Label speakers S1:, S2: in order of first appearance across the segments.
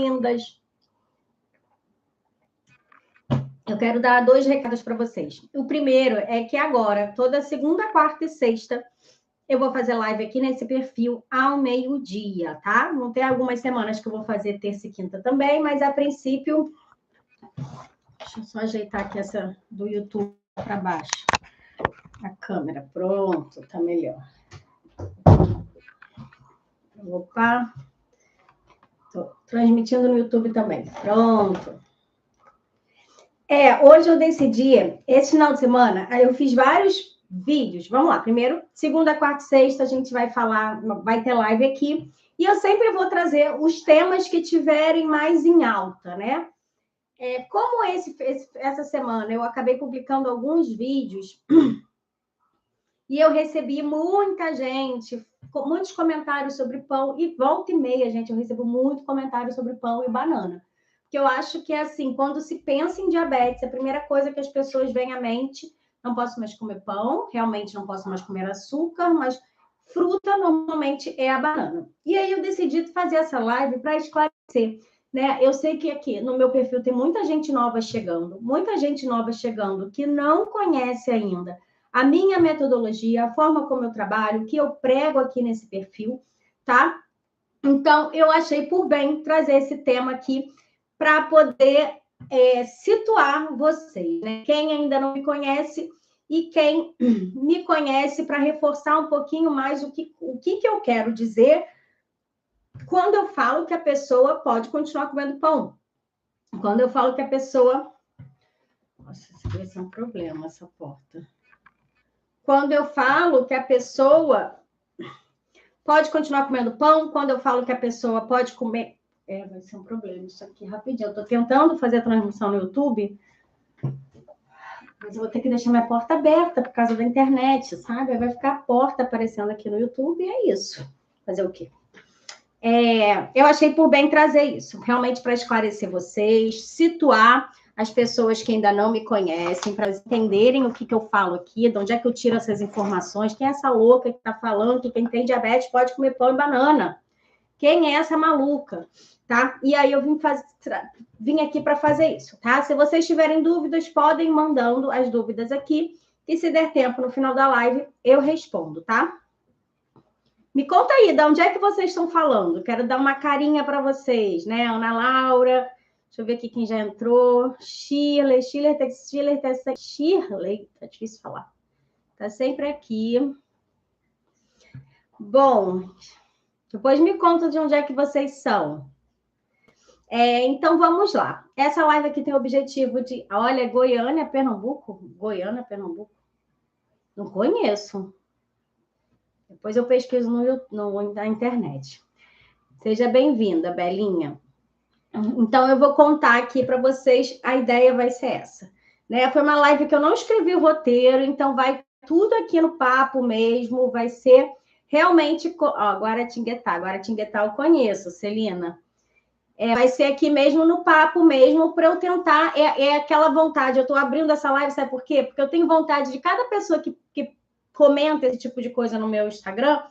S1: boas-vindas. Eu quero dar 2 recados para vocês. O primeiro é que agora, toda segunda, quarta e sexta, eu vou fazer live aqui nesse perfil ao meio-dia, tá? Vão ter algumas semanas que eu vou fazer terça e quinta também, mas a princípio... Deixa eu só ajeitar aqui essa do YouTube para baixo. A câmera, pronto, tá melhor. Opa! Estou transmitindo no YouTube também. Pronto. Hoje eu decidi, esse final de semana, eu fiz vários vídeos. Vamos lá, primeiro, segunda, quarta e sexta, a gente vai falar, vai ter live aqui. E eu sempre vou trazer os temas que tiverem mais em alta, né? Como essa semana eu acabei publicando alguns vídeos e eu recebi muita gente, muitos comentários sobre pão, e volta e meia, gente, eu recebo muito comentário sobre pão e banana. Porque eu acho que, assim, quando se pensa em diabetes, a primeira coisa que as pessoas vêm à mente, não posso mais comer pão, realmente não posso mais comer açúcar, mas fruta normalmente é a banana. E aí eu decidi fazer essa live para esclarecer, né? Eu sei que aqui no meu perfil tem muita gente nova chegando que não conhece ainda a minha metodologia, a forma como eu trabalho, o que eu prego aqui nesse perfil, tá? Então, eu achei por bem trazer esse tema aqui para poder situar vocês, né? Quem ainda não me conhece e quem me conhece, para reforçar um pouquinho mais o que eu quero dizer quando eu falo que a pessoa pode continuar comendo pão. Quando eu falo que a pessoa... Nossa, esse é um problema, essa porta. Quando eu falo que a pessoa pode continuar comendo pão, quando eu falo que a pessoa pode comer... vai ser um problema isso aqui, rapidinho. Eu estou tentando fazer a transmissão no YouTube, mas eu vou ter que deixar minha porta aberta por causa da internet, sabe? Vai ficar a porta aparecendo aqui no YouTube e é isso. Fazer o quê? Eu achei por bem trazer isso, realmente para esclarecer vocês, situar as pessoas que ainda não me conhecem, para entenderem o que eu falo aqui, de onde é que eu tiro essas informações, quem é essa louca que está falando que quem tem diabetes pode comer pão e banana? Quem é essa maluca? Tá? E aí eu vim aqui para fazer isso, tá? Se vocês tiverem dúvidas, podem ir mandando as dúvidas aqui, e se der tempo no final da live, eu respondo, tá? Me conta aí, de onde é que vocês estão falando? Quero dar uma carinha para vocês, né? Ana Laura, deixa eu ver aqui quem já entrou. Shirley, tá difícil falar. Tá sempre aqui. Bom, depois me conta de onde é que vocês são. Então, vamos lá. Essa live aqui tem o objetivo de... Olha, Goiânia, Pernambuco? Goiânia, Pernambuco? Não conheço. Depois eu pesquiso na internet. Seja bem-vinda, Belinha. Então, eu vou contar aqui para vocês, a ideia vai ser essa. Né? Foi uma live que eu não escrevi o roteiro, então vai tudo aqui no papo mesmo, vai ser realmente... Guaratinguetá eu conheço, Celina. Vai ser aqui mesmo no papo mesmo, para eu tentar... aquela vontade, eu estou abrindo essa live, sabe por quê? Porque eu tenho vontade de cada pessoa que comenta esse tipo de coisa no meu Instagram,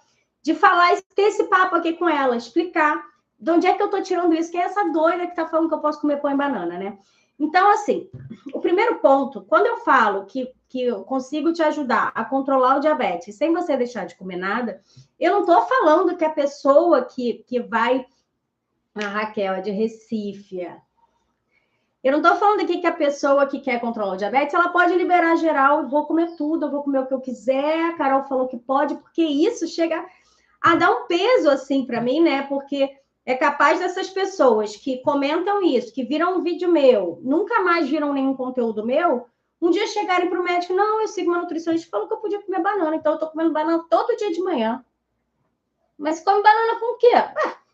S1: de falar, ter esse papo aqui com ela, explicar de onde é que eu estou tirando isso, que é essa doida que está falando que eu posso comer pão e banana, né? Então, assim, o primeiro ponto, quando eu falo que eu consigo te ajudar a controlar o diabetes sem você deixar de comer nada, eu não estou falando que a pessoa que vai... A Raquel é de Recife. Eu não estou falando aqui que a pessoa que quer controlar o diabetes, ela pode liberar geral, eu vou comer tudo, eu vou comer o que eu quiser, a Carol falou que pode, porque isso chega a dar um peso, assim, para mim, né? Porque é capaz dessas pessoas que comentam isso, que viram um vídeo meu, nunca mais viram nenhum conteúdo meu, um dia chegarem para o médico, não, eu sigo uma nutricionista que falou que eu podia comer banana, então eu estou comendo banana todo dia de manhã. Mas come banana com o quê?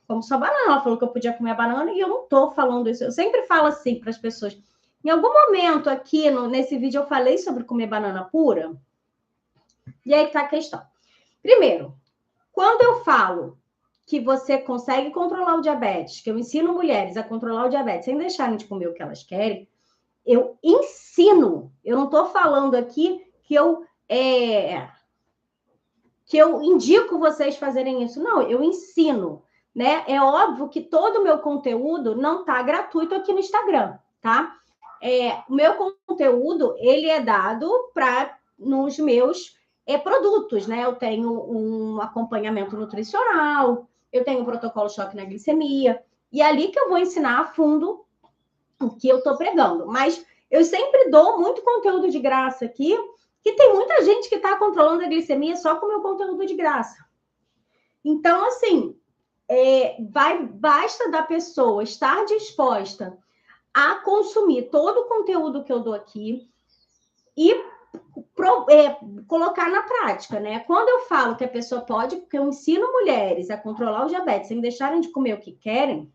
S1: Como só banana, ela falou que eu podia comer a banana e eu não estou falando isso. Eu sempre falo assim para as pessoas. Em algum momento aqui nesse vídeo eu falei sobre comer banana pura? E aí que está a questão. Primeiro, quando eu falo que você consegue controlar o diabetes, que eu ensino mulheres a controlar o diabetes sem deixarem de comer o que elas querem, eu ensino. Eu não estou falando aqui que eu indico vocês fazerem isso. Não, eu ensino. né? É óbvio que todo o meu conteúdo não está gratuito aqui no Instagram, tá? O meu conteúdo, ele é dado nos meus produtos, né? Eu tenho um acompanhamento nutricional, eu tenho um protocolo choque na glicemia, e é ali que eu vou ensinar a fundo o que eu estou pregando. Mas eu sempre dou muito conteúdo de graça aqui, que tem muita gente que está controlando a glicemia só com o meu conteúdo de graça. Então, assim, basta da pessoa estar disposta a consumir todo o conteúdo que eu dou aqui e colocar na prática, né? Quando eu falo que a pessoa pode, porque eu ensino mulheres a controlar o diabetes sem deixarem de comer o que querem,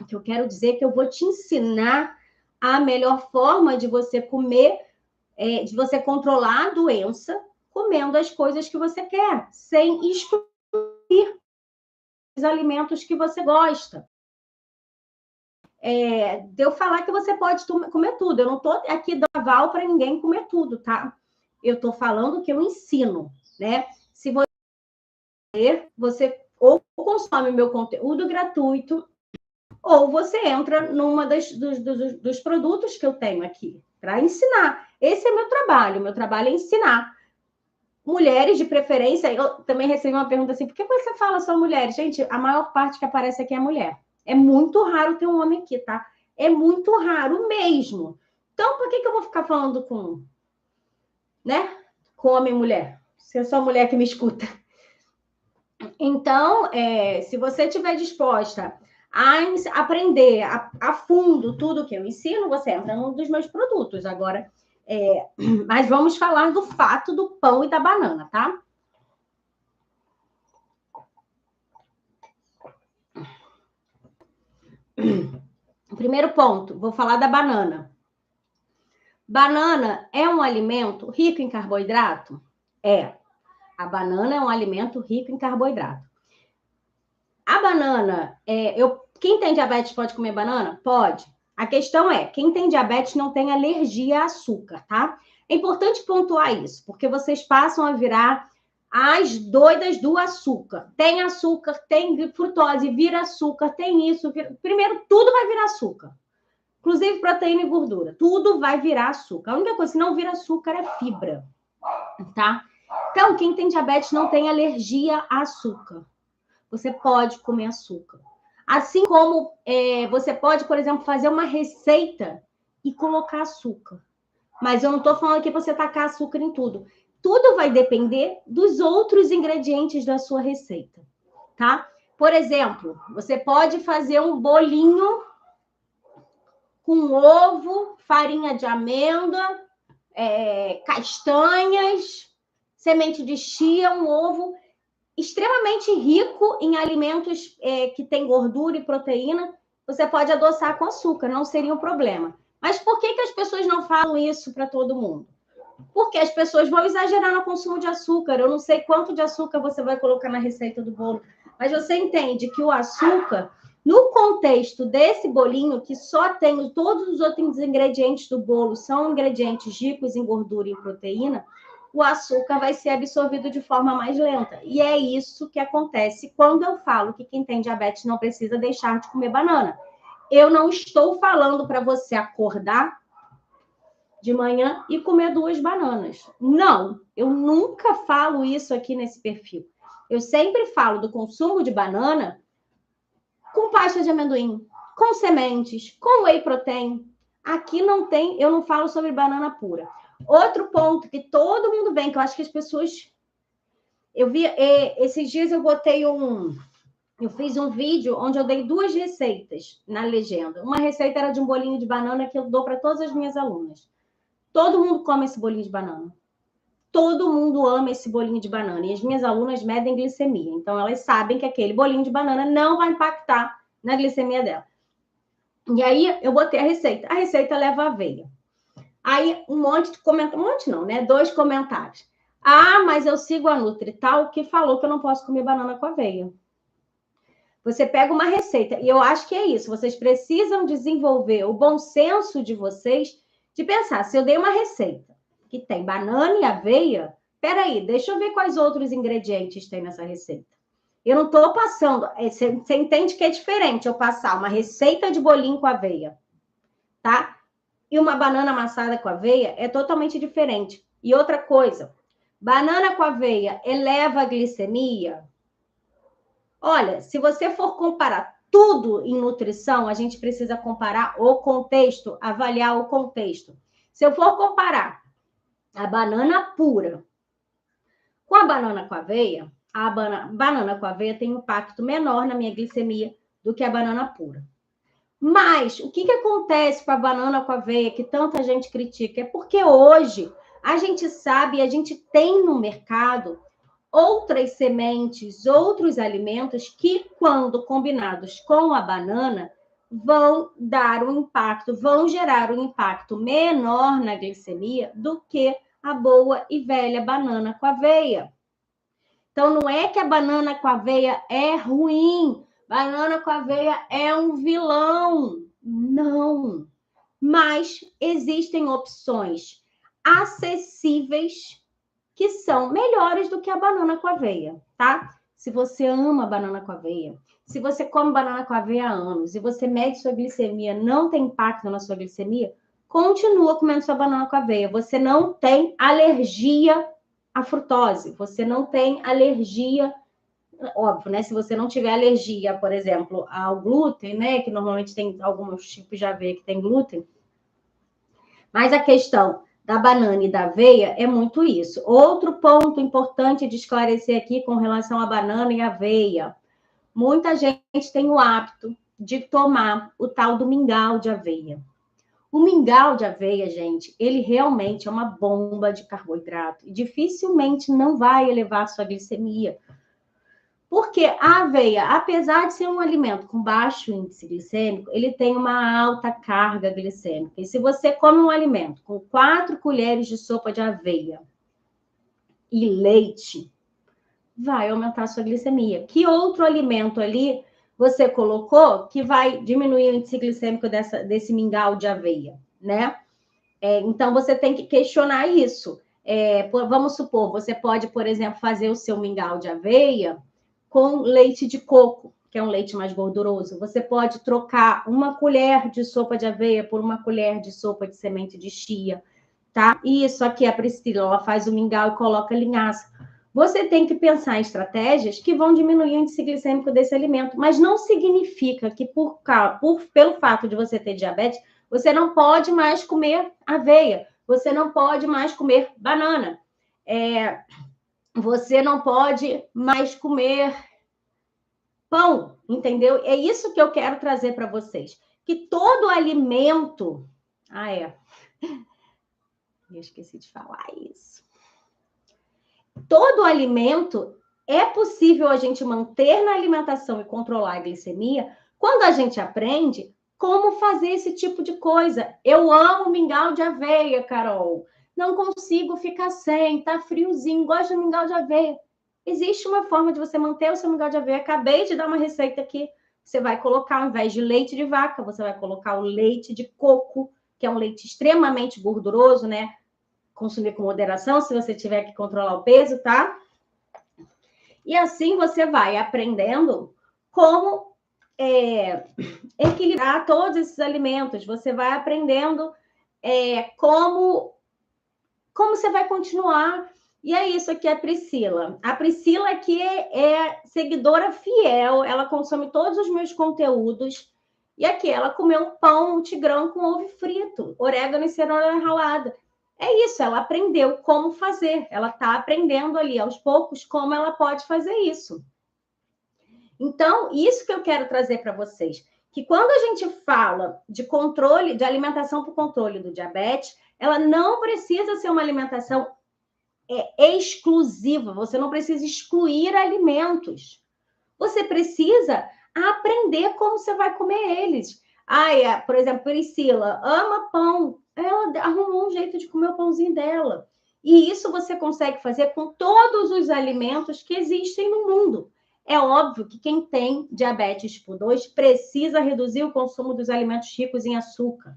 S1: o que eu quero dizer é que eu vou te ensinar a melhor forma de você comer, de você controlar a doença comendo as coisas que você quer, sem excluir os alimentos que você gosta. De eu falar que você pode comer tudo. Eu não estou aqui dando aval para ninguém comer tudo, tá? Eu estou falando que eu ensino, né? Se você ou consome meu conteúdo gratuito, ou você entra numa dos produtos que eu tenho aqui para ensinar. Esse é meu trabalho. Meu trabalho é ensinar. Mulheres, de preferência, eu também recebi uma pergunta assim, por que você fala só mulheres? Gente, a maior parte que aparece aqui é mulher. É muito raro ter um homem aqui, tá? É muito raro mesmo. Então, por que eu vou ficar falando com homem e mulher? Se é só mulher que me escuta. Então, se você estiver disposta a aprender a fundo tudo que eu ensino, você entra num dos meus produtos. Agora, mas vamos falar do fato do pão e da banana, tá? Primeiro ponto, vou falar da banana. Banana é um alimento rico em carboidrato? É. A banana é um alimento rico em carboidrato. A banana, quem tem diabetes pode comer banana? Pode. A questão é, quem tem diabetes não tem alergia a açúcar, tá? É importante pontuar isso, porque vocês passam a virar as doidas do açúcar. Tem açúcar, tem frutose, vira açúcar, tem isso. Primeiro, tudo vai virar açúcar. Inclusive proteína e gordura. Tudo vai virar açúcar. A única coisa que não vira açúcar é fibra, tá? Então, quem tem diabetes não tem alergia a açúcar. Você pode comer açúcar. Assim como você pode, por exemplo, fazer uma receita e colocar açúcar. Mas eu não estou falando aqui para você tacar açúcar em tudo. Tudo vai depender dos outros ingredientes da sua receita, tá? Por exemplo, você pode fazer um bolinho com ovo, farinha de amêndoa, castanhas, semente de chia, um ovo extremamente rico em alimentos que têm gordura e proteína. Você pode adoçar com açúcar, não seria um problema. Mas por que as pessoas não falam isso para todo mundo? Porque as pessoas vão exagerar no consumo de açúcar. Eu não sei quanto de açúcar você vai colocar na receita do bolo, mas você entende que o açúcar, no contexto desse bolinho, que só tem todos os outros ingredientes do bolo, são ingredientes ricos em gordura e em proteína, o açúcar vai ser absorvido de forma mais lenta. E é isso que acontece quando eu falo que quem tem diabetes não precisa deixar de comer banana. Eu não estou falando para você acordar de manhã e comer 2 bananas. Não, eu nunca falo isso aqui nesse perfil. Eu sempre falo do consumo de banana com pasta de amendoim, com sementes, com whey protein. Aqui não tem, eu não falo sobre banana pura. Outro ponto que todo mundo vem, que eu acho que as pessoas... Eu vi, esses dias eu fiz um vídeo onde eu dei 2 receitas na legenda. Uma receita era de um bolinho de banana que eu dou para todas as minhas alunas. Todo mundo come esse bolinho de banana. Todo mundo ama esse bolinho de banana. E as minhas alunas medem glicemia. Então, elas sabem que aquele bolinho de banana não vai impactar na glicemia dela. E aí, eu botei a receita. A receita leva aveia. Aí, um monte de comentários. Um monte não, né? 2 comentários. Ah, mas eu sigo a Nutrital que falou que eu não posso comer banana com aveia. Você pega uma receita. E eu acho que é isso. Vocês precisam desenvolver o bom senso de vocês de pensar, se eu dei uma receita que tem banana e aveia, peraí, deixa eu ver quais outros ingredientes tem nessa receita. Eu não estou passando... Você entende que é diferente eu passar uma receita de bolinho com aveia, tá? E uma banana amassada com aveia é totalmente diferente. E outra coisa, banana com aveia eleva a glicemia? Olha, se você for comparar tudo em nutrição, a gente precisa comparar o contexto, avaliar o contexto. Se eu for comparar a banana pura com a banana com aveia, a banana com aveia tem um impacto menor na minha glicemia do que a banana pura. Mas o que acontece com a banana com aveia que tanta gente critica? É porque hoje a gente sabe, a gente tem no mercado outras sementes, outros alimentos que, quando combinados com a banana, vão dar um impacto, vão gerar um impacto menor na glicemia do que a boa e velha banana com aveia. Então, não é que a banana com aveia é ruim, banana com aveia é um vilão. Não. Mas existem opções acessíveis que são melhores do que a banana com aveia, tá? Se você ama banana com aveia, se você come banana com aveia há anos e você mede sua glicemia, não tem impacto na sua glicemia, continua comendo sua banana com aveia. Você não tem alergia à frutose, você não tem alergia, óbvio, né? Se você não tiver alergia, por exemplo, ao glúten, né? Que normalmente tem alguns tipos de aveia que tem glúten. Mas a questão da banana e da aveia é muito isso. Outro ponto importante de esclarecer aqui com relação à banana e aveia. Muita gente tem o hábito de tomar o tal do mingau de aveia. O mingau de aveia, gente, ele realmente é uma bomba de carboidrato e dificilmente não vai elevar a sua glicemia. Porque a aveia, apesar de ser um alimento com baixo índice glicêmico, ele tem uma alta carga glicêmica. E se você come um alimento com 4 colheres de sopa de aveia e leite, vai aumentar a sua glicemia. Que outro alimento ali você colocou que vai diminuir o índice glicêmico desse mingau de aveia, né? Então, você tem que questionar isso. Vamos supor, você pode, por exemplo, fazer o seu mingau de aveia com leite de coco, que é um leite mais gorduroso. Você pode trocar uma colher de sopa de aveia por uma colher de sopa de semente de chia, tá? Isso aqui a Priscila, ela faz o mingau e coloca linhaça. Você tem que pensar em estratégias que vão diminuir o índice glicêmico desse alimento, mas não significa que pelo fato de você ter diabetes, você não pode mais comer aveia, você não pode mais comer banana. Você não pode mais comer pão, entendeu? É isso que eu quero trazer para vocês. Que todo alimento... Eu esqueci de falar isso. Todo alimento é possível a gente manter na alimentação e controlar a glicemia quando a gente aprende como fazer esse tipo de coisa. Eu amo mingau de aveia, Carol. Não consigo ficar sem, tá friozinho, gosto de mingau de aveia. Existe uma forma de você manter o seu mingau de aveia. Acabei de dar uma receita aqui. Você vai colocar, ao invés de leite de vaca, você vai colocar o leite de coco, que é um leite extremamente gorduroso, né? Consumir com moderação, se você tiver que controlar o peso, tá? E assim você vai aprendendo como equilibrar todos esses alimentos. Você vai aprendendo como você vai continuar. E é isso aqui, a Priscila. A Priscila aqui é seguidora fiel, ela consome todos os meus conteúdos. E aqui, ela comeu um pão um tigrão com ovo frito, orégano e cenoura ralada. É isso, ela aprendeu como fazer. Ela está aprendendo ali, aos poucos, como ela pode fazer isso. Então, isso que eu quero trazer para vocês. Que quando a gente fala de controle, de alimentação para o controle do diabetes, ela não precisa ser uma alimentação exclusiva. Você não precisa excluir alimentos. Você precisa aprender como você vai comer eles. Por exemplo, Priscila ama pão. Ela arrumou um jeito de comer o pãozinho dela. E isso você consegue fazer com todos os alimentos que existem no mundo. É óbvio que quem tem diabetes tipo 2 precisa reduzir o consumo dos alimentos ricos em açúcar,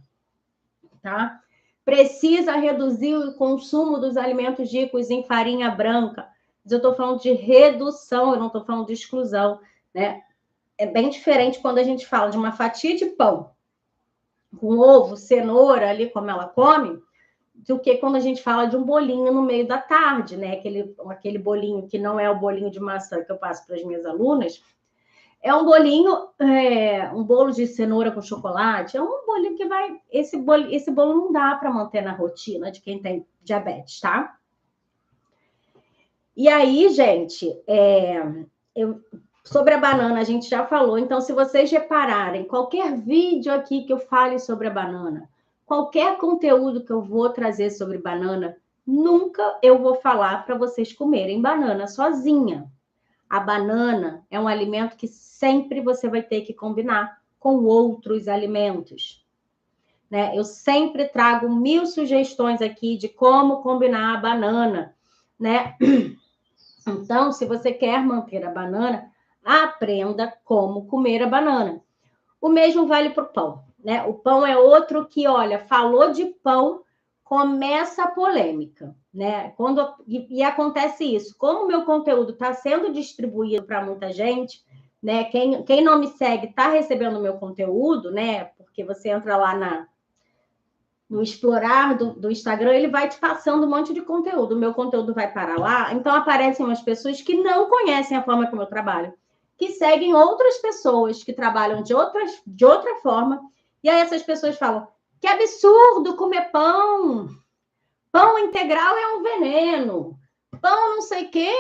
S1: tá? Precisa reduzir o consumo dos alimentos ricos em farinha branca. mas eu estou falando de redução, eu não estou falando de exclusão, né? É bem diferente quando a gente fala de uma fatia de pão com ovo, cenoura ali, como ela come, do que quando a gente fala de um bolinho no meio da tarde, né? Aquele bolinho que não é o bolinho de maçã que eu passo para as minhas alunas, é um bolinho, um bolo de cenoura com chocolate, é um bolinho que vai... Esse bolo não dá para manter na rotina de quem tem diabetes, tá? E aí, gente, sobre a banana a gente já falou, então se vocês repararem, qualquer vídeo aqui que eu fale sobre a banana, qualquer conteúdo que eu vou trazer sobre banana, nunca eu vou falar para vocês comerem banana sozinha. A banana é um alimento que sempre você vai ter que combinar com outros alimentos, né? Eu sempre trago 1000 sugestões aqui de como combinar a banana, né? Então, se você quer manter a banana, aprenda como comer a banana. O mesmo vale para o pão, né? O pão é outro que, olha, falou de pão, começa a polêmica, né? E acontece isso. Como o meu conteúdo está sendo distribuído para muita gente, né? Quem não me segue está recebendo o meu conteúdo, né? Porque você entra lá no explorar do Instagram, ele vai te passando um monte de conteúdo. O meu conteúdo vai para lá, então aparecem umas pessoas que não conhecem a forma como eu trabalho, que seguem outras pessoas que trabalham de outra forma, e aí essas pessoas falam: que absurdo comer pão! Pão integral é um veneno. Pão não sei o quê,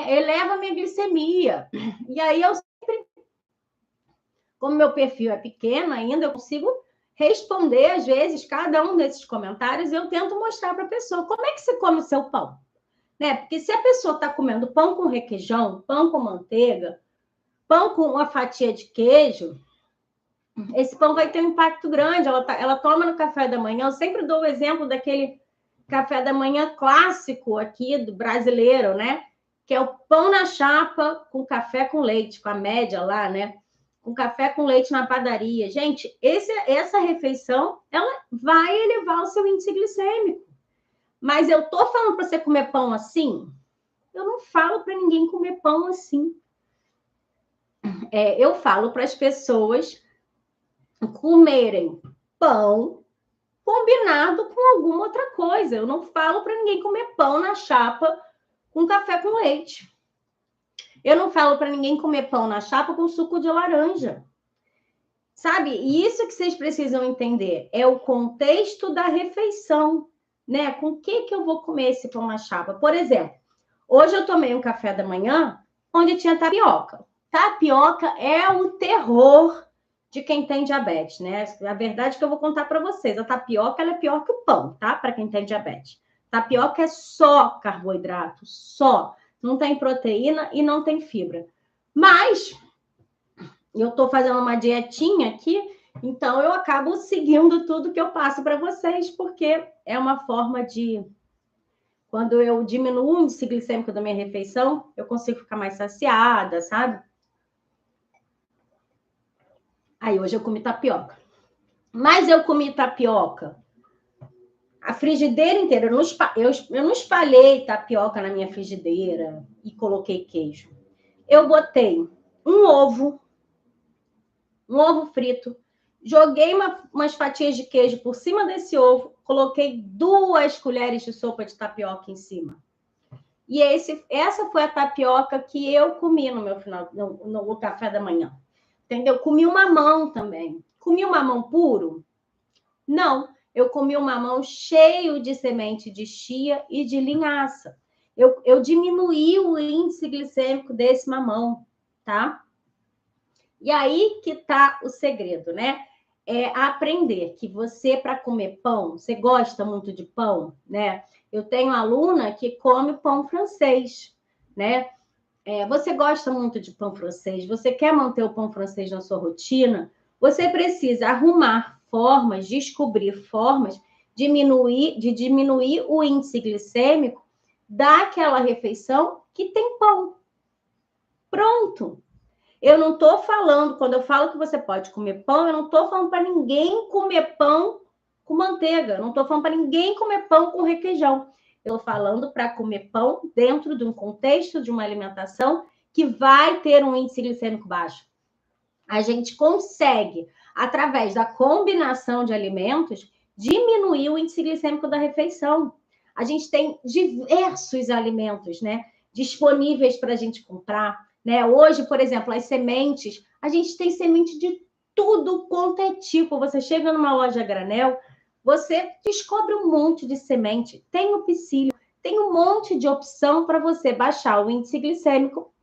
S1: eleva a minha glicemia. E aí eu sempre, como meu perfil é pequeno ainda, eu consigo responder, às vezes, cada um desses comentários, e eu tento mostrar para a pessoa como é que você come o seu pão. Né? Porque se a pessoa está comendo pão com requeijão, pão com manteiga, pão com uma fatia de queijo, esse pão vai ter um impacto grande. Ela toma no café da manhã. Eu sempre dou o exemplo daquele café da manhã clássico aqui do brasileiro, né? Que é o pão na chapa com café com leite, com a média lá, né? Com café com leite na padaria. Gente, essa refeição, ela vai elevar o seu índice glicêmico. Mas eu tô falando para você comer pão assim? Eu não falo para ninguém comer pão assim. Eu falo para as pessoas comerem pão combinado com alguma outra coisa. Eu não falo para ninguém comer pão na chapa com café com leite. Eu não falo para ninguém comer pão na chapa com suco de laranja. Sabe? E isso que vocês precisam entender é o contexto da refeição, né? Com o que eu vou comer esse pão na chapa? Por exemplo, hoje eu tomei um café da manhã onde tinha tapioca. Tapioca é o terror de quem tem diabetes, né? A verdade é que eu vou contar para vocês. A tapioca, ela é pior que o pão, tá? Para quem tem diabetes. Tapioca é só carboidrato, só. Não tem proteína e não tem fibra. Mas eu estou fazendo uma dietinha aqui, então eu acabo seguindo tudo que eu passo para vocês, porque é uma forma de... Quando eu diminuo o índice glicêmico da minha refeição, eu consigo ficar mais saciada, sabe? Aí hoje eu comi tapioca. Mas eu comi tapioca a frigideira inteira. Eu não espalhei tapioca na minha frigideira e coloquei queijo. Eu botei um ovo frito, joguei umas fatias de queijo por cima desse ovo, coloquei 2 colheres de sopa de tapioca em cima. E essa foi a tapioca que eu comi no meu no café da manhã. Entendeu? Comi um mamão também. Comi um mamão puro? Não. Eu comi um mamão cheio de semente de chia e de linhaça. Eu diminuí o índice glicêmico desse mamão, tá? E aí que tá o segredo, né? É aprender que você, para comer pão, você gosta muito de pão, né? Eu tenho aluna que come pão francês, né? Você gosta muito de pão francês, você quer manter o pão francês na sua rotina, você precisa arrumar formas, descobrir formas de diminuir o índice glicêmico daquela refeição que tem pão. Pronto! Eu não estou falando, quando eu falo que você pode comer pão, eu não estou falando para ninguém comer pão com manteiga, eu não estou falando para ninguém comer pão com requeijão. Eu estou falando para comer pão dentro de um contexto de uma alimentação que vai ter um índice glicêmico baixo. A gente consegue, através da combinação de alimentos, diminuir o índice glicêmico da refeição. A gente tem diversos alimentos, né, disponíveis para a gente comprar, né? Hoje, por exemplo, as sementes, a gente tem semente de tudo quanto é tipo. Você chega numa loja granel, você descobre um monte de semente, tem o psyllium, tem um monte de opção para você baixar o índice glicêmico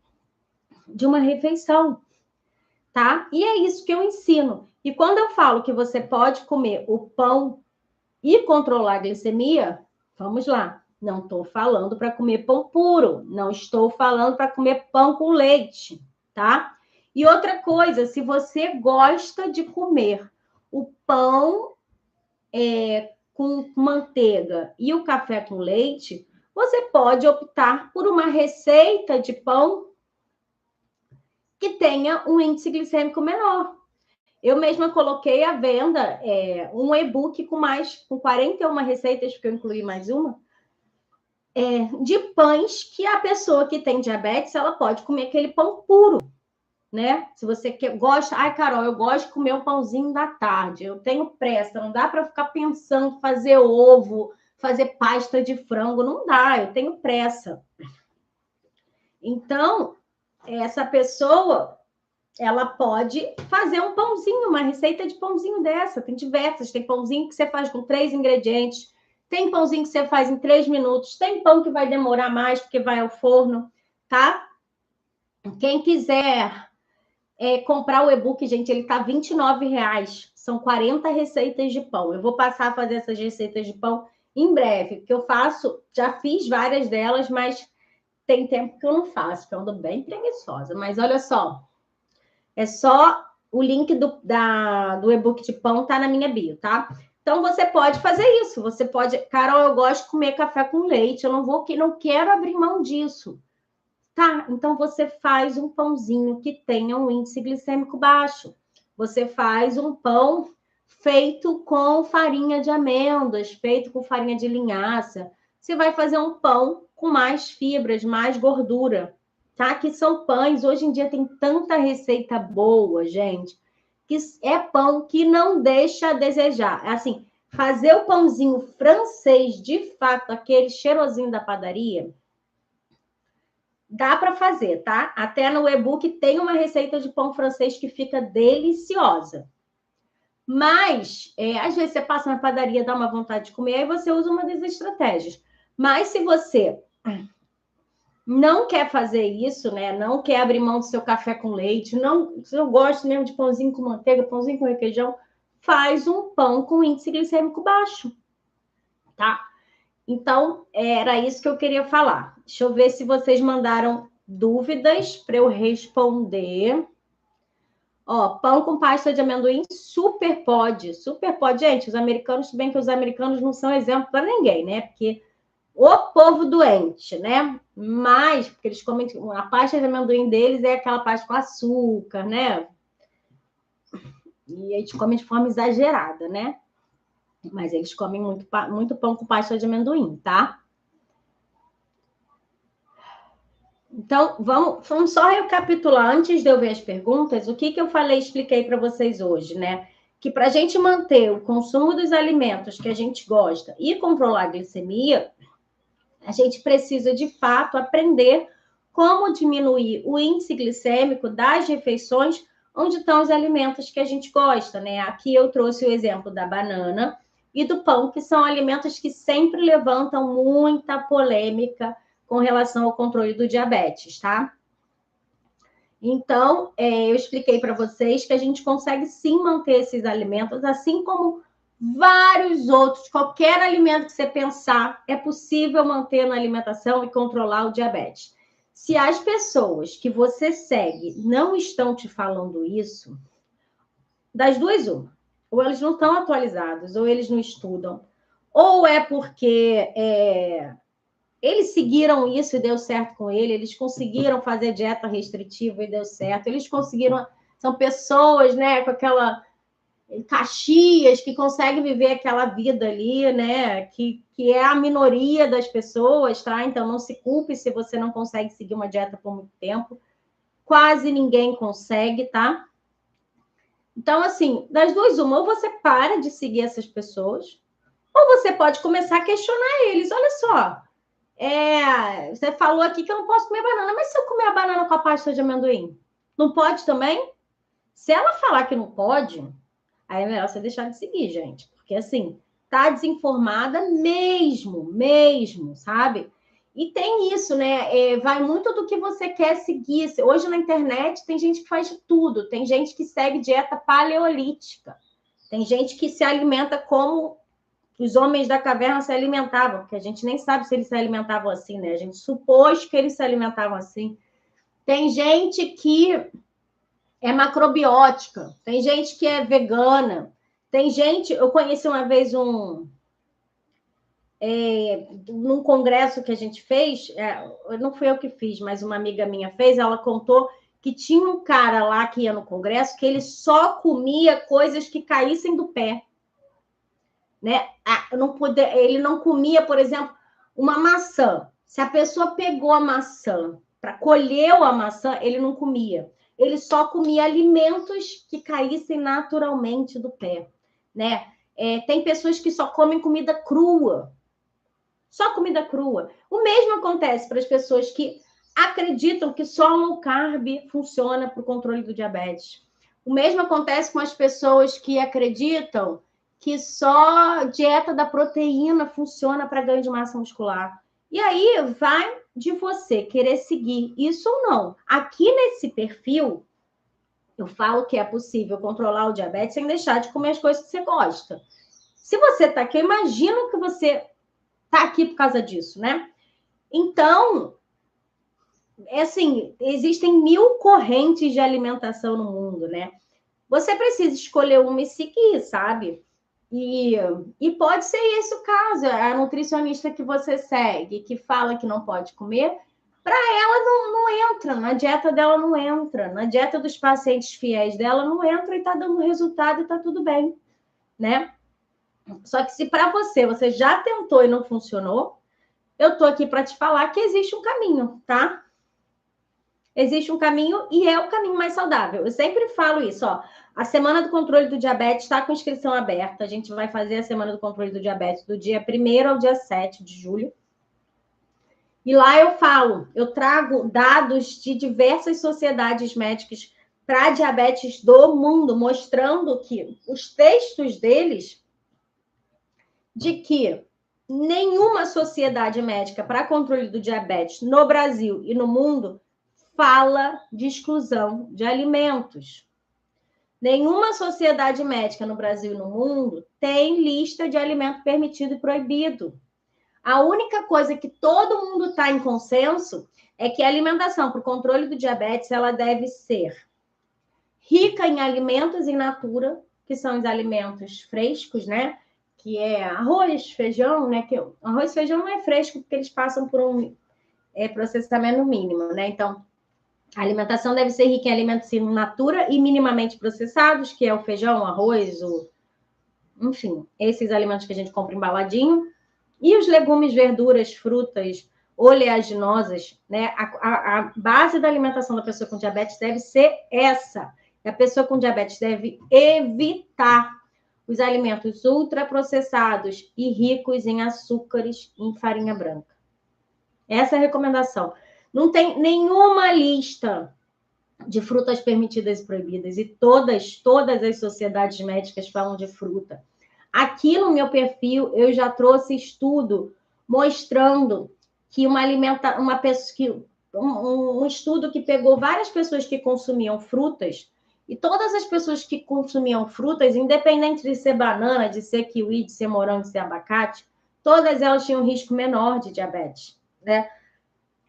S1: de uma refeição, tá? E é isso que eu ensino. E quando eu falo que você pode comer o pão e controlar a glicemia, vamos lá. Não estou falando para comer pão puro, não estou falando para comer pão com leite, tá? E outra coisa, se você gosta de comer o pão com manteiga e o café com leite, você pode optar por uma receita de pão que tenha um índice glicêmico menor. Eu mesma coloquei à venda um e-book com 41 receitas, porque eu incluí mais uma, de pães que a pessoa que tem diabetes, ela pode comer aquele pão puro, né? Se você gosta... Ai, Carol, eu gosto de comer um pãozinho da tarde, eu tenho pressa, não dá para ficar pensando fazer ovo, fazer pasta de frango, não dá, eu tenho pressa. Então, essa pessoa, ela pode fazer um pãozinho, uma receita de pãozinho dessa. Tem diversas. Tem pãozinho que você faz com 3 ingredientes. Tem pãozinho que você faz em 3 minutos. Tem pão que vai demorar mais porque vai ao forno, tá? Quem quiser comprar o e-book, gente, ele tá R$29. São 40 receitas de pão. Eu vou passar a fazer essas receitas de pão em breve, porque eu já fiz várias delas, mas tem tempo que eu não faço, que eu ando bem preguiçosa. Mas olha só, é só o link do e-book de pão tá na minha bio, tá? Então, você pode fazer isso. Você pode... Carol, eu gosto de comer café com leite. Eu não quero abrir mão disso. Tá, então você faz um pãozinho que tenha um índice glicêmico baixo. Você faz um pão feito com farinha de amêndoas, feito com farinha de linhaça. Você vai fazer um pão com mais fibras, mais gordura, tá? Que são pães. Hoje em dia tem tanta receita boa, gente, que é pão que não deixa a desejar. Assim, fazer o pãozinho francês, de fato, aquele cheirosinho da padaria, dá para fazer, tá? Até no e-book tem uma receita de pão francês que fica deliciosa. Mas, às vezes você passa na padaria, dá uma vontade de comer, aí você usa uma das estratégias. Mas se você não quer fazer isso, né? Não quer abrir mão do seu café com leite, se eu gosto mesmo de pãozinho com manteiga, pãozinho com requeijão, faz um pão com índice glicêmico baixo, tá? Então, era isso que eu queria falar. Deixa eu ver se vocês mandaram dúvidas para eu responder. Ó, pão com pasta de amendoim, super pode. Gente, os americanos, se bem que os americanos não são exemplo para ninguém, né? Porque o povo doente, né? Mas, porque eles comem... A pasta de amendoim deles é aquela pasta com açúcar, né? E eles comem de forma exagerada, né? Mas eles comem muito pão com pasta de amendoim, tá? Então, vamos só recapitular, antes de eu ver as perguntas, o que eu expliquei para vocês hoje, né? Que para a gente manter o consumo dos alimentos que a gente gosta e controlar a glicemia, a gente precisa, de fato, aprender como diminuir o índice glicêmico das refeições onde estão os alimentos que a gente gosta, né? Aqui eu trouxe o exemplo da banana e do pão, que são alimentos que sempre levantam muita polêmica com relação ao controle do diabetes, tá? Então, eu expliquei para vocês que a gente consegue sim manter esses alimentos, assim como vários outros, qualquer alimento que você pensar, é possível manter na alimentação e controlar o diabetes. Se as pessoas que você segue não estão te falando isso, das duas, uma. Ou eles não estão atualizados, ou eles não estudam, ou é porque eles seguiram isso e deu certo com eles conseguiram fazer dieta restritiva e deu certo, eles conseguiram... São pessoas, né, com aquela Caxias, que consegue viver aquela vida ali, né? Que é a minoria das pessoas, tá? Então, não se culpe se você não consegue seguir uma dieta por muito tempo. Quase ninguém consegue, tá? Então, assim, das duas, uma, ou você para de seguir essas pessoas, ou você pode começar a questionar eles. Olha só, você falou aqui que eu não posso comer banana, mas se eu comer a banana com a pasta de amendoim, não pode também? Se ela falar que não pode, aí é melhor você deixar de seguir, gente. Porque, assim, tá desinformada mesmo, sabe? E tem isso, né? Vai muito do que você quer seguir. Hoje na internet tem gente que faz de tudo. Tem gente que segue dieta paleolítica. Tem gente que se alimenta como os homens da caverna se alimentavam, porque a gente nem sabe se eles se alimentavam assim, né? A gente supôs que eles se alimentavam assim. Tem gente que é macrobiótica, tem gente que é vegana, tem gente... Eu conheci uma vez num congresso que a gente fez, não fui eu que fiz, mas uma amiga minha fez, ela contou que tinha um cara lá que ia no congresso que ele só comia coisas que caíssem do pé. Né? Ele não comia, por exemplo, uma maçã. Se a pessoa pegou a maçã para colher a maçã, ele não comia. Ele só comia alimentos que caíssem naturalmente do pé. Né? Tem pessoas que só comem comida crua. Só comida crua. O mesmo acontece para as pessoas que acreditam que só low carb funciona para o controle do diabetes. O mesmo acontece com as pessoas que acreditam que só dieta da proteína funciona para ganho de massa muscular. E aí vai de você querer seguir isso ou não. Aqui nesse perfil, eu falo que é possível controlar o diabetes sem deixar de comer as coisas que você gosta. Se você está aqui, eu imagino que você está aqui por causa disso, né? Então, assim, existem 1000 correntes de alimentação no mundo, né? Você precisa escolher uma e seguir, sabe? E pode ser esse o caso. A nutricionista que você segue, que fala que não pode comer, para ela não entra, na dieta dela não entra, na dieta dos pacientes fiéis dela não entra e está dando resultado e está tudo bem, né? Só que se para você já tentou e não funcionou, eu tô aqui para te falar que existe um caminho, tá? Existe um caminho e é o caminho mais saudável. Eu sempre falo isso, ó. A Semana do Controle do Diabetes está com inscrição aberta. A gente vai fazer a Semana do Controle do Diabetes do dia 1º ao dia 7 de julho. E lá eu trago dados de diversas sociedades médicas para diabetes do mundo, mostrando que os textos deles de que nenhuma sociedade médica para controle do diabetes no Brasil e no mundo fala de exclusão de alimentos. Nenhuma sociedade médica no Brasil e no mundo tem lista de alimento permitido e proibido. A única coisa que todo mundo está em consenso é que a alimentação para o controle do diabetes ela deve ser rica em alimentos in natura, que são os alimentos frescos, né? Que é arroz, feijão, né? Que arroz e feijão não é fresco porque eles passam por um processamento mínimo, né? Então, a alimentação deve ser rica em alimentos in natura e minimamente processados, que é o feijão, o arroz, enfim, esses alimentos que a gente compra embaladinho. E os legumes, verduras, frutas, oleaginosas, né? A base da alimentação da pessoa com diabetes deve ser essa. A pessoa com diabetes deve evitar os alimentos ultraprocessados e ricos em açúcares e em farinha branca. Essa é a recomendação. Não tem nenhuma lista de frutas permitidas e proibidas, e todas as sociedades médicas falam de fruta. Aqui no meu perfil, eu já trouxe estudo mostrando que um estudo que pegou várias pessoas que consumiam frutas, e todas as pessoas que consumiam frutas, independente de ser banana, de ser kiwi, de ser morango, de ser abacate, todas elas tinham um risco menor de diabetes, né?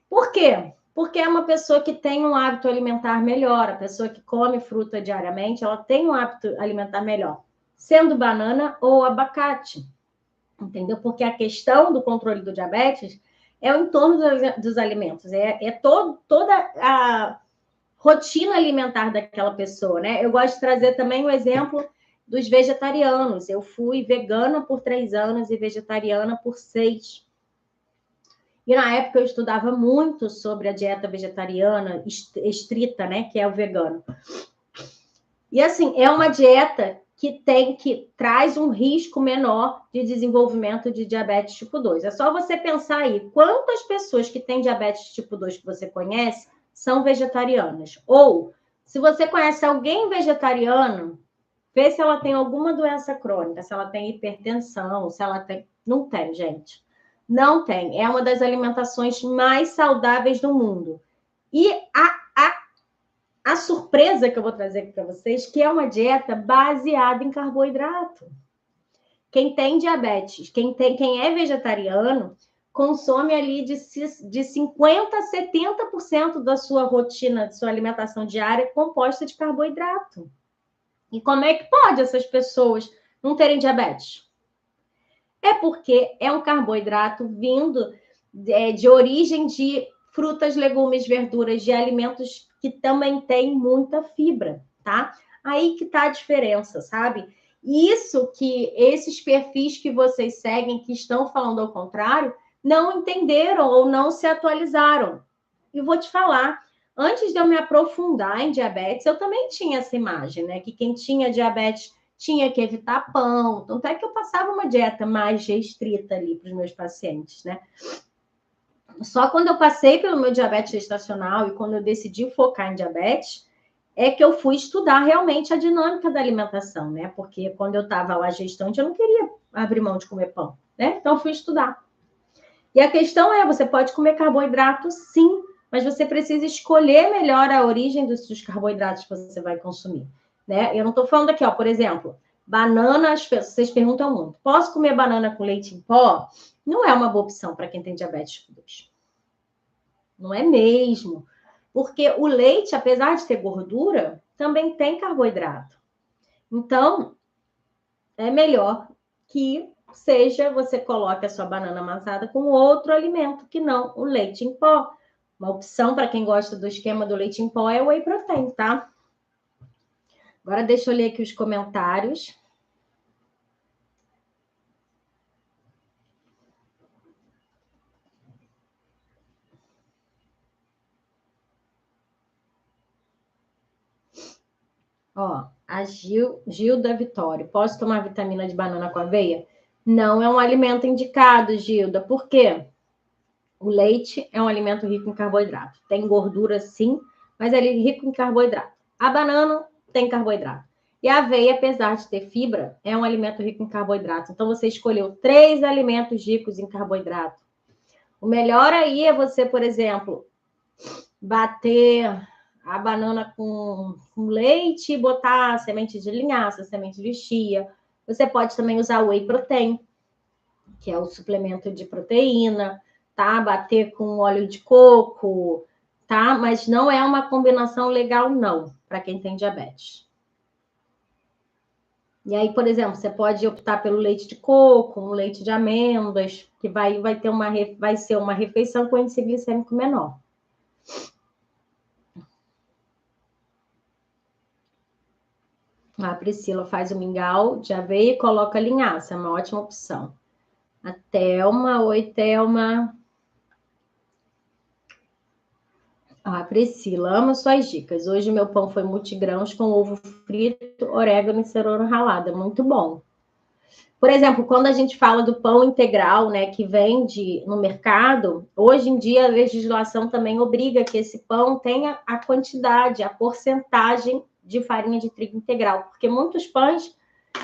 S1: Por quê? Porque é uma pessoa que tem um hábito alimentar melhor, a pessoa que come fruta diariamente, ela tem um hábito alimentar melhor, sendo banana ou abacate, entendeu? Porque a questão do controle do diabetes é o entorno dos alimentos, toda a rotina alimentar daquela pessoa, né? Eu gosto de trazer também o exemplo dos vegetarianos. Eu fui vegana por 3 anos e vegetariana por 6. E na época eu estudava muito sobre a dieta vegetariana estrita, né, que é o vegano. E assim, é uma dieta que traz um risco menor de desenvolvimento de diabetes tipo 2. É só você pensar aí, quantas pessoas que têm diabetes tipo 2 que você conhece são vegetarianas? Ou, se você conhece alguém vegetariano, vê se ela tem alguma doença crônica, se ela tem hipertensão, se ela tem... Não tem, gente. Não tem. É uma das alimentações mais saudáveis do mundo. E a surpresa que eu vou trazer aqui para vocês, que é uma dieta baseada em carboidrato. Quem tem diabetes, quem é vegetariano, consome ali de 50% a 70% da sua rotina, de sua alimentação diária composta de carboidrato. E como é que pode essas pessoas não terem diabetes? É porque é um carboidrato vindo de origem de frutas, legumes, verduras, de alimentos que também têm muita fibra, tá? Aí que tá a diferença, sabe? Isso que esses perfis que vocês seguem, que estão falando ao contrário, não entenderam ou não se atualizaram. E vou te falar, antes de eu me aprofundar em diabetes, eu também tinha essa imagem, né? Que quem tinha diabetes tinha que evitar pão. Tanto é que eu passava uma dieta mais restrita ali para os meus pacientes, né? Só quando eu passei pelo meu diabetes gestacional e quando eu decidi focar em diabetes, é que eu fui estudar realmente a dinâmica da alimentação, né? Porque quando eu estava lá gestante, eu não queria abrir mão de comer pão, né? Então, eu fui estudar. E a questão é, você pode comer carboidrato, sim, mas você precisa escolher melhor a origem dos carboidratos que você vai consumir, né? Eu não estou falando aqui, ó, por exemplo, banana, vocês perguntam muito, posso comer banana com leite em pó? Não é uma boa opção para quem tem diabetes tipo 2. Não é mesmo. Porque o leite, apesar de ter gordura, também tem carboidrato. Então, é melhor que seja você coloque a sua banana amassada com outro alimento que não o leite em pó. Uma opção para quem gosta do esquema do leite em pó é o whey protein, tá? Agora deixa eu ler aqui os comentários. Ó, a Gilda Vitória. Posso tomar vitamina de banana com aveia? Não é um alimento indicado, Gilda. Por quê? O leite é um alimento rico em carboidrato. Tem gordura, sim, mas ele é rico em carboidrato. A banana tem carboidrato. E a aveia, apesar de ter fibra, é um alimento rico em carboidrato. Então, você escolheu 3 alimentos ricos em carboidrato. O melhor aí é você, por exemplo, bater a banana com leite e botar semente de linhaça, semente de chia. Você pode também usar o whey protein, que é o suplemento de proteína, tá? Bater com óleo de coco, tá? Mas não é uma combinação legal, não, para quem tem diabetes. E aí, por exemplo, você pode optar pelo leite de coco, um leite de amêndoas, que vai ser uma refeição com índice glicêmico menor. A Priscila faz o mingau de aveia e coloca linhaça, é uma ótima opção. A Thelma, oi Thelma. Ah, Priscila, amo suas dicas. Hoje meu pão foi multigrãos com ovo frito, orégano e cenoura ralada. Muito bom. Por exemplo, quando a gente fala do pão integral, né, que vende no mercado, hoje em dia a legislação também obriga que esse pão tenha a quantidade, a porcentagem de farinha de trigo integral, porque muitos pães,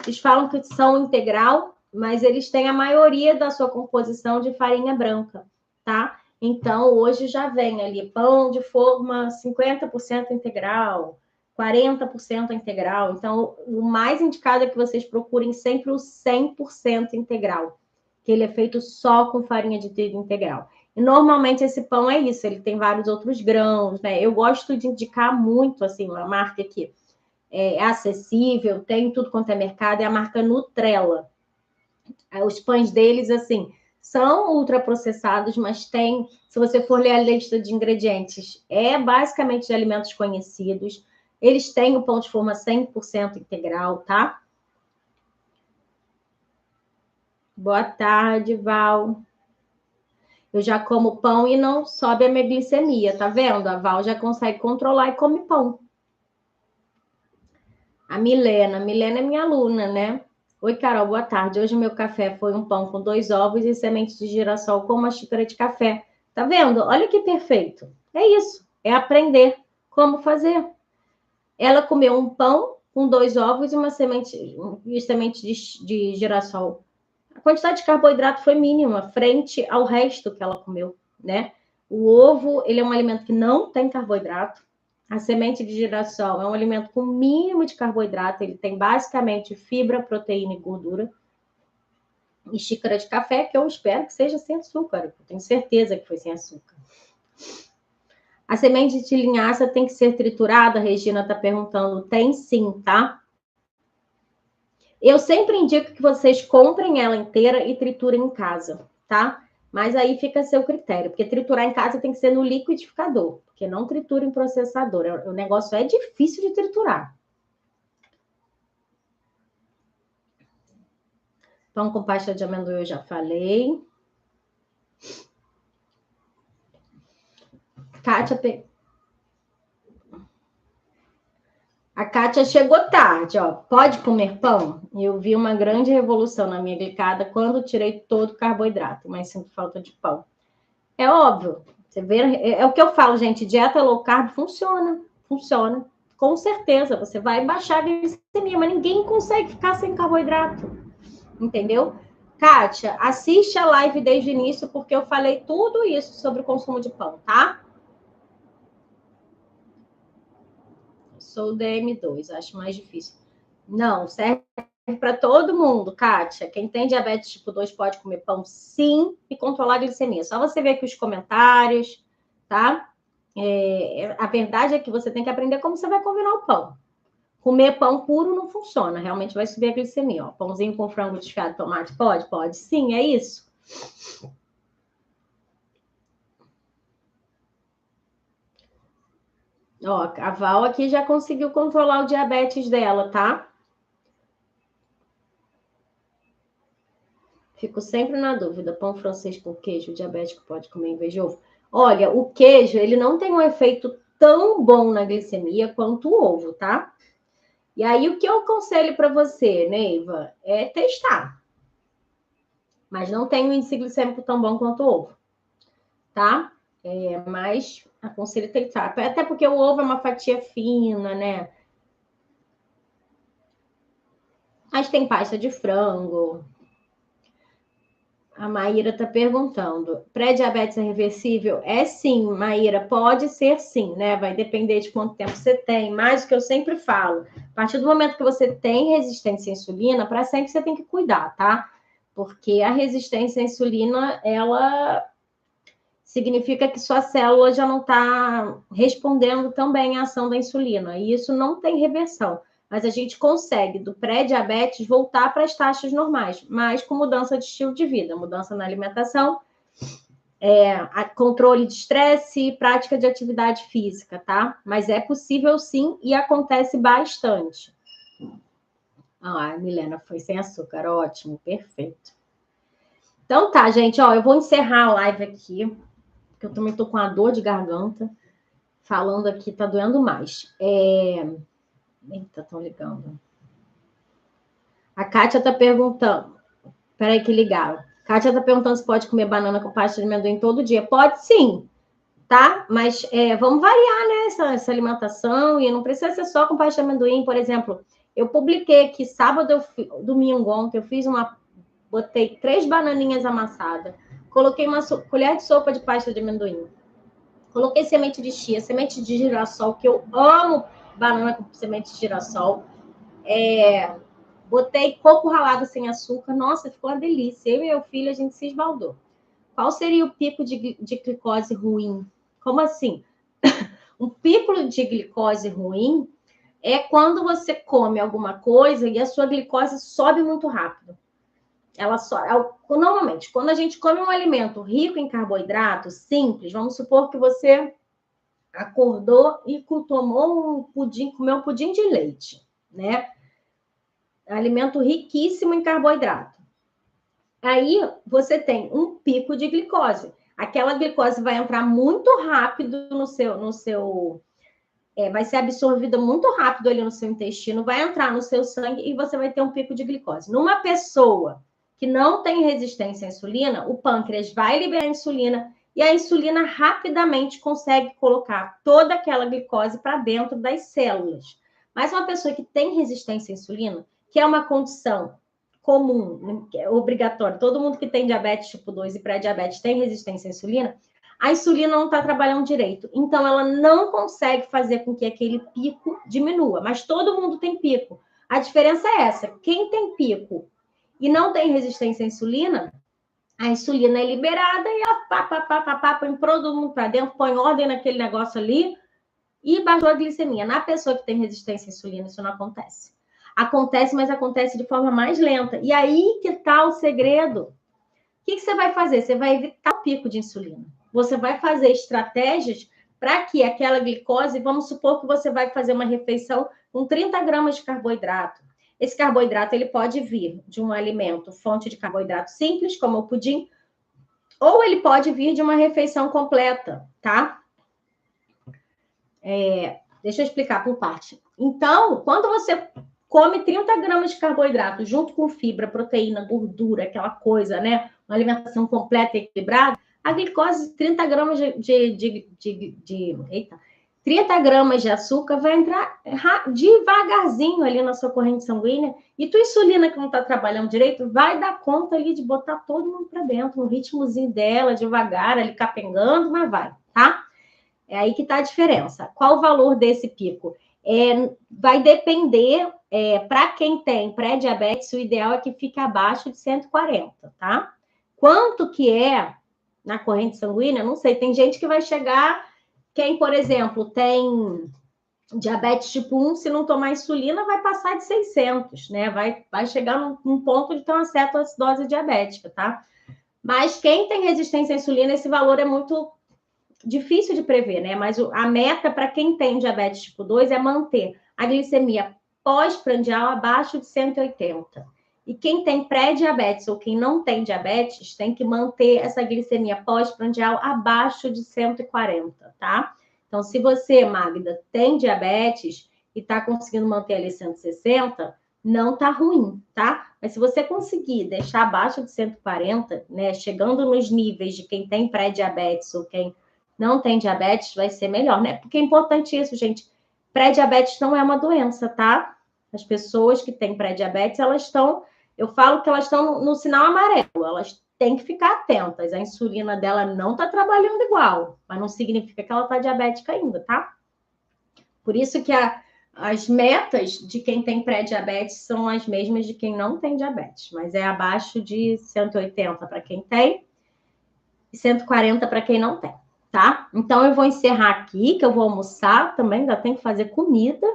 S1: eles falam que são integral, mas eles têm a maioria da sua composição de farinha branca, tá? Então, hoje já vem ali pão de forma 50% integral, 40% integral. Então, o mais indicado é que vocês procurem sempre o 100% integral, que ele é feito só com farinha de trigo integral. E normalmente esse pão é isso, ele tem vários outros grãos, né? Eu gosto de indicar muito, assim, uma marca que é acessível, tem tudo quanto é mercado, é a marca Nutrela. Os pães deles, assim, são ultraprocessados, mas tem, se você for ler a lista de ingredientes, é basicamente de alimentos conhecidos. Eles têm o pão de forma 100% integral, tá? Boa tarde, Val. Eu já como pão e não sobe a minha glicemia, tá vendo? A Val já consegue controlar e come pão. A Milena é minha aluna, né? Oi, Carol, boa tarde. Hoje meu café foi um pão com 2 ovos e sementes de girassol com uma xícara de café. Tá vendo? Olha que perfeito. É isso. É aprender como fazer. Ela comeu um pão com 2 ovos e uma semente de girassol. A quantidade de carboidrato foi mínima frente ao resto que ela comeu, né? O ovo, ele é um alimento que não tem carboidrato. A semente de girassol é um alimento com mínimo de carboidrato. Ele tem basicamente fibra, proteína e gordura. E xícara de café, que eu espero que seja sem açúcar. Eu tenho certeza que foi sem açúcar. A semente de linhaça tem que ser triturada? A Regina está perguntando. Tem sim, tá? Eu sempre indico que vocês comprem ela inteira e triturem em casa, tá? Mas aí fica a seu critério, porque triturar em casa tem que ser no liquidificador, porque não tritura em processador. O negócio é difícil de triturar. Pão com pasta de amendoim eu já falei. A Kátia chegou tarde, ó. Pode comer pão? Eu vi uma grande revolução na minha glicada quando tirei todo o carboidrato, mas sinto falta de pão. É óbvio. Você vê, é o que eu falo, gente. Dieta low carb funciona. Funciona. Com certeza. Você vai baixar a glicemia, mas ninguém consegue ficar sem carboidrato. Entendeu? Kátia, assiste a live desde o início, porque eu falei tudo isso sobre o consumo de pão, tá? Sou DM2, acho mais difícil. Não, serve para todo mundo, Kátia. Quem tem diabetes tipo 2 pode comer pão sim e controlar a glicemia. Só você ver aqui os comentários, tá? A verdade é que você tem que aprender como você vai combinar o pão. Comer pão puro não funciona, realmente vai subir a glicemia. Ó. Pãozinho com frango desfiado, tomate, pode? Pode. Sim, é isso. Ó, a Val aqui já conseguiu controlar o diabetes dela, tá? Fico sempre na dúvida, pão francês com queijo, o diabético pode comer em vez de ovo? Olha, o queijo, ele não tem um efeito tão bom na glicemia quanto o ovo, tá? E aí, o que eu aconselho para você, Neiva, é testar. Mas não tem um índice glicêmico tão bom quanto o ovo, tá? Mas aconselho testar. Até porque o ovo é uma fatia fina, né? Mas tem pasta de frango. A Maíra está perguntando: pré-diabetes é reversível? É sim, Maíra, pode ser sim, né? Vai depender de quanto tempo você tem. Mas o que eu sempre falo: a partir do momento que você tem resistência à insulina, para sempre você tem que cuidar, tá? Porque a resistência à insulina, ela significa que sua célula já não está respondendo tão bem à ação da insulina. E isso não tem reversão. Mas a gente consegue, do pré-diabetes, voltar para as taxas normais, mas com mudança de estilo de vida, mudança na alimentação, controle de estresse e prática de atividade física, tá? Mas é possível sim e acontece bastante. Ah, a Milena foi sem açúcar, ótimo, perfeito. Então tá, gente, ó, eu vou encerrar a live aqui, porque eu também tô com a dor de garganta, falando aqui, tá doendo mais. Eita, estão ligando. A Kátia tá perguntando. Peraí que ligaram. Kátia tá perguntando se pode comer banana com pasta de amendoim todo dia. Pode sim, tá? Mas vamos variar, né, essa alimentação. E não precisa ser só com pasta de amendoim. Por exemplo, eu publiquei aqui sábado, domingo ontem, eu fiz botei 3 bananinhas amassadas. Coloquei uma colher de sopa de pasta de amendoim. Coloquei semente de chia, semente de girassol, que eu amo banana com semente de girassol. Botei coco ralado sem açúcar. Nossa, ficou uma delícia. Eu e meu filho, a gente se esbaldou. Qual seria o pico de glicose ruim? Como assim? Um pico de glicose ruim é quando você come alguma coisa e a sua glicose sobe muito rápido. Normalmente, quando a gente come um alimento rico em carboidrato, simples, vamos supor que você acordou e tomou um pudim, comeu um pudim de leite, né? Alimento riquíssimo em carboidrato. Aí você tem um pico de glicose. Aquela glicose vai entrar muito rápido vai ser absorvida muito rápido ali no seu intestino, vai entrar no seu sangue e você vai ter um pico de glicose. Numa pessoa que não tem resistência à insulina, o pâncreas vai liberar a insulina e a insulina rapidamente consegue colocar toda aquela glicose para dentro das células. Mas uma pessoa que tem resistência à insulina, que é uma condição comum, é obrigatória, todo mundo que tem diabetes tipo 2 e pré-diabetes tem resistência à insulina, a insulina não está trabalhando direito. Então, ela não consegue fazer com que aquele pico diminua. Mas todo mundo tem pico. A diferença é essa. Quem tem pico e não tem resistência à insulina, a insulina é liberada e ela põe todo mundo para dentro, põe ordem naquele negócio ali e baixou a glicemia. Na pessoa que tem resistência à insulina, isso não acontece. Acontece, mas acontece de forma mais lenta. E aí que está o segredo. O que você vai fazer? Você vai evitar o pico de insulina. Você vai fazer estratégias para que aquela glicose, vamos supor que você vai fazer uma refeição com 30 gramas de carboidrato. Esse carboidrato ele pode vir de um alimento, fonte de carboidrato simples, como o pudim, ou ele pode vir de uma refeição completa, tá? Deixa eu explicar por parte. Então, quando você come 30 gramas de carboidrato junto com fibra, proteína, gordura, aquela coisa, né? Uma alimentação completa e equilibrada, a glicose, 30 gramas eita, 30 gramas de açúcar vai entrar devagarzinho ali na sua corrente sanguínea e tua insulina que não está trabalhando direito vai dar conta ali de botar todo mundo para dentro, no ritmozinho dela, devagar, ali capengando, mas vai, tá? É aí que está a diferença. Qual o valor desse pico? Vai depender, para quem tem pré-diabetes, o ideal é que fique abaixo de 140, tá? Quanto que é na corrente sanguínea? Não sei. Tem gente que vai chegar, quem, por exemplo, tem diabetes tipo 1, se não tomar insulina, vai passar de 600, né? Vai chegar num ponto de ter uma certa acidose diabética, tá? Mas quem tem resistência à insulina, esse valor é muito difícil de prever, né? Mas a meta para quem tem diabetes tipo 2 é manter a glicemia pós-prandial abaixo de 180. E quem tem pré-diabetes ou quem não tem diabetes tem que manter essa glicemia pós-prandial abaixo de 140, tá? Então, se você, Magda, tem diabetes e está conseguindo manter ali 160, não tá ruim, tá? Mas se você conseguir deixar abaixo de 140, né, chegando nos níveis de quem tem pré-diabetes ou quem não tem diabetes, vai ser melhor, né? Porque é importante isso, gente. Pré-diabetes não é uma doença, tá? As pessoas que têm pré-diabetes, eu falo que elas estão no sinal amarelo, elas têm que ficar atentas. A insulina dela não tá trabalhando igual, mas não significa que ela tá diabética ainda, tá? Por isso que as metas de quem tem pré-diabetes são as mesmas de quem não tem diabetes, mas é abaixo de 180 para quem tem e 140 para quem não tem. Tá? Então, eu vou encerrar aqui, que eu vou almoçar também, ainda tem que fazer comida.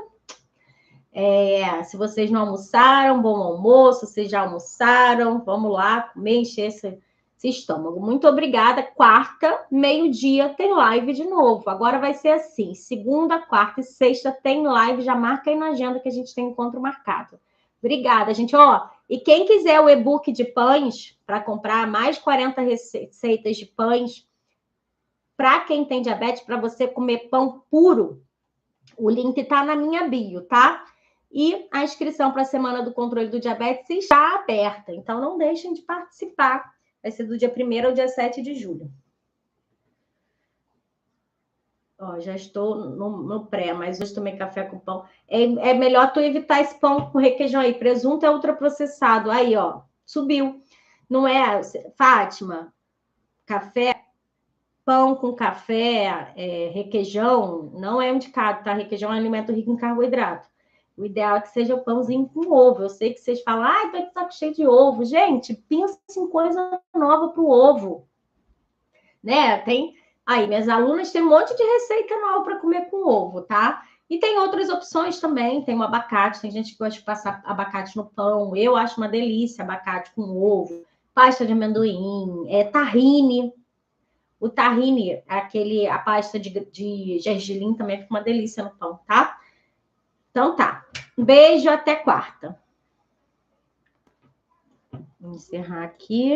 S1: Se vocês não almoçaram, bom almoço, vocês já almoçaram, vamos lá comer, encher esse estômago. Muito obrigada. Quarta, meio-dia, tem live de novo. Agora vai ser assim, segunda, quarta e sexta tem live, já marca aí na agenda que a gente tem encontro marcado. Obrigada, gente. E quem quiser o e-book de pães, para comprar mais 40 receitas de pães, para quem tem diabetes, para você comer pão puro, o link está na minha bio, tá? E a inscrição para a Semana do Controle do Diabetes está aberta, então não deixem de participar. Vai ser do dia 1º ao dia 7 de julho. Já estou no pré, mas hoje tomei café com pão. É melhor tu evitar esse pão com requeijão aí. Presunto é ultraprocessado. Aí, subiu. Não é, Fátima? Café... Pão com café, requeijão, não é indicado, tá? Requeijão é um alimento rico em carboidrato. O ideal é que seja o pãozinho com ovo. Eu sei que vocês falam, tô de saco cheio de ovo. Gente, pensa em coisa nova para o ovo. Né? Minhas alunas têm um monte de receita nova para comer com ovo, tá? E tem outras opções também. Tem o abacate, tem gente que gosta de passar abacate no pão. Eu acho uma delícia abacate com ovo, pasta de amendoim, tahine. O tahine, a pasta de gergelim também fica uma delícia no pão, tá? Então tá. Um beijo, até quarta. Vou encerrar aqui.